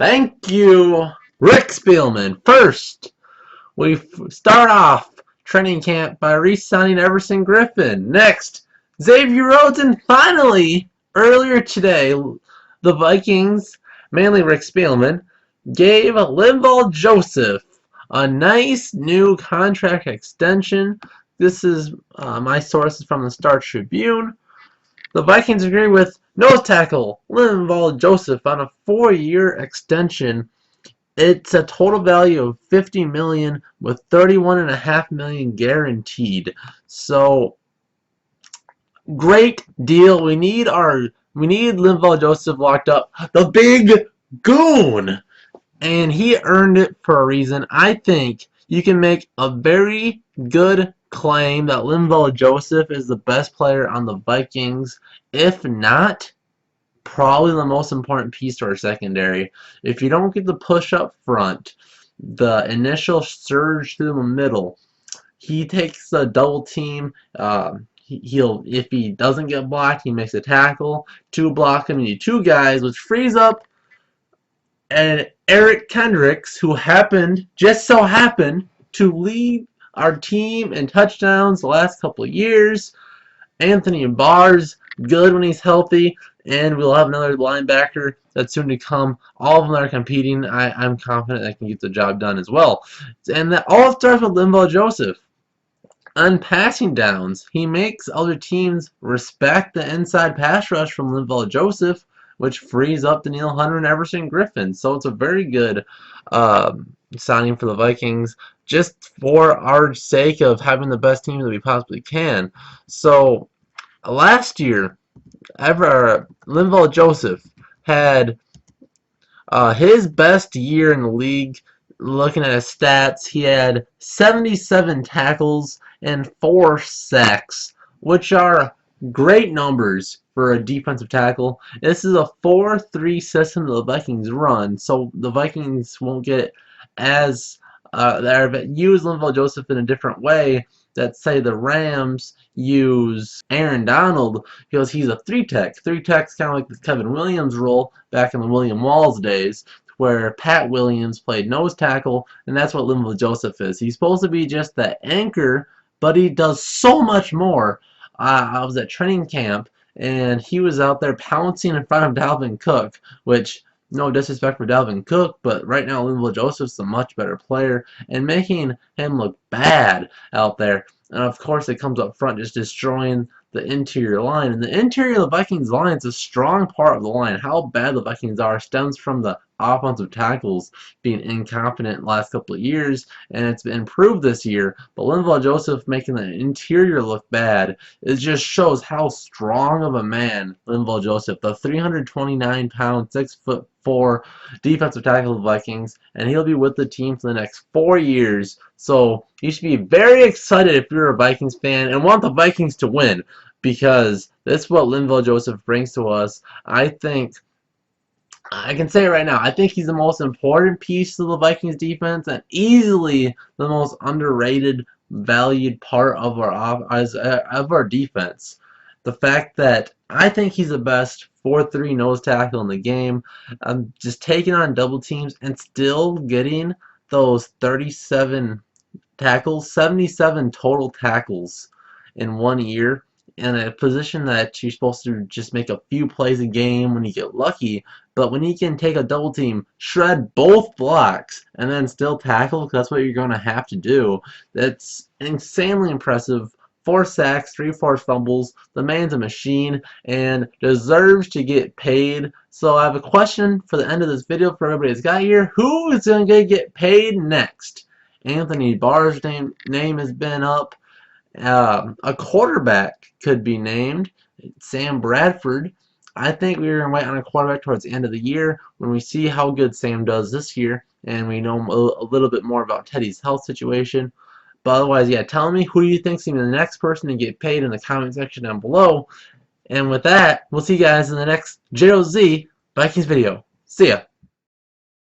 Thank you, Rick Spielman. First, we start off training camp by re-signing Everson Griffin. Next, Xavier Rhodes, and finally, earlier today, the Vikings, mainly Rick Spielman, gave Linval Joseph a nice new contract extension. This is my sources from the Star Tribune. The Vikings agree with nose tackle Linval Joseph on a 4-year extension. It's a total value of $50 million with $31.5 million guaranteed. So great deal. We need Linval Joseph locked up. The big Goon, and he earned it for a reason. I think you can make a very good claim that Linval Joseph is the best player on the Vikings. If not, probably the most important piece to our secondary. If you don't get the push up front, the initial surge through the middle, he takes the double team. He'll, if he doesn't get blocked, he makes a tackle. To block him, you need two guys, which frees up and Eric Kendricks, who just so happened to lead our team in touchdowns the last couple of years. Anthony Barr's good when he's healthy, and we'll have another linebacker that's soon to come. All of them are competing. I'm confident they can get the job done as well. And that all starts with Linval Joseph. On passing downs, he makes other teams respect the inside pass rush from Linval Joseph, which frees up Danielle Hunter and Everson Griffin. So it's a very good signing for the Vikings, just for our sake of having the best team that we possibly can. So last year, Linval Joseph had his best year in the league. Looking at his stats, he had 77 tackles and 4 sacks, which are great numbers for a defensive tackle. This is a 4-3 system that the Vikings run, so the Vikings won't get as use Linval Joseph in a different way that, say, the Rams use Aaron Donald, because he's a 3-tech. 3-tech's kind of like the Kevin Williams role back in the William Walls days, where Pat Williams played nose tackle, and that's what Linval Joseph is. He's supposed to be just the anchor, but he does so much more. I was at training camp, and he was out there pouncing in front of Dalvin Cook, which, no disrespect for Dalvin Cook, but right now Linval Joseph's a much better player, and making him look bad out there. And of course it comes up front, just destroying the interior line. And the interior of the Vikings line is a strong part of the line. How bad the Vikings are stems from the offensive tackles being incompetent the last couple of years, and it's been improved this year. But Linval Joseph making the interior look bad, it just shows how strong of a man Linval Joseph, the 329-pound, 6'4" defensive tackle of the Vikings, and he'll be with the team for the next 4 years. So you should be very excited if you're a Vikings fan and want the Vikings to win, because this is what Linval Joseph brings to us. I think I can say it right now, I think he's the most important piece of the Vikings defense, and easily the most underrated, valued part of our defense. The fact that I think he's the best 4-3 nose tackle in the game, just taking on double teams and still getting those 37 tackles, 77 total tackles in 1 year, in a position that you're supposed to just make a few plays a game when you get lucky. But when you can take a double team, shred both blocks, and then still tackle, because that's what you're going to have to do, that's insanely impressive. 4 sacks, 3 forced fumbles. The man's a machine and deserves to get paid. So I have a question for the end of this video for everybody that's got here. Who is going to get paid next? Anthony Barr's name has been up. A quarterback could be named, Sam Bradford. I think we're going to wait on a quarterback towards the end of the year when we see how good Sam does this year and we know a little bit more about Teddy's health situation. But otherwise, yeah, tell me who do you think is going to be the next person to get paid in the comment section down below. And with that, we'll see you guys in the next JOZ Vikings video. See ya.